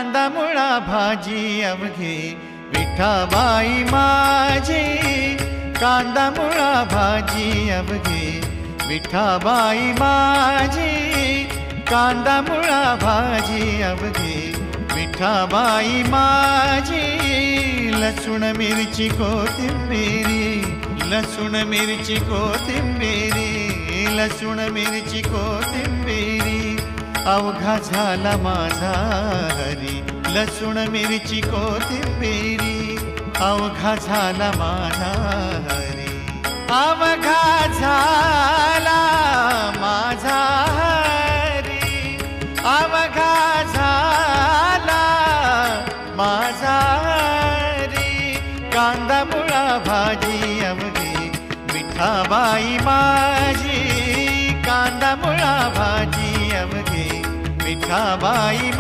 कांदा मुळा भाजी अवघे विठाबाई माझी, कांदा मुळा भाजी अवघे विठाबाई माझी, कांदा मुळा भाजी अवघे विठाबाई माझी। लसूण मिरची कोथिंबिरी, लसूण मिरची कोथिंबिरी, लसूण मिरची कोथिंबिरी अवघा झाला माझा हरी। लसूण मिरची कोथिंबिरी अवघा झाला माझा हरी, अवघा झाला माझा हरी, अवघा झाला माझा हरी। कांदा मुळा भाजी अवघे विठाबाई माझी, कांदा मुळा भाजी अवघे विठाबाई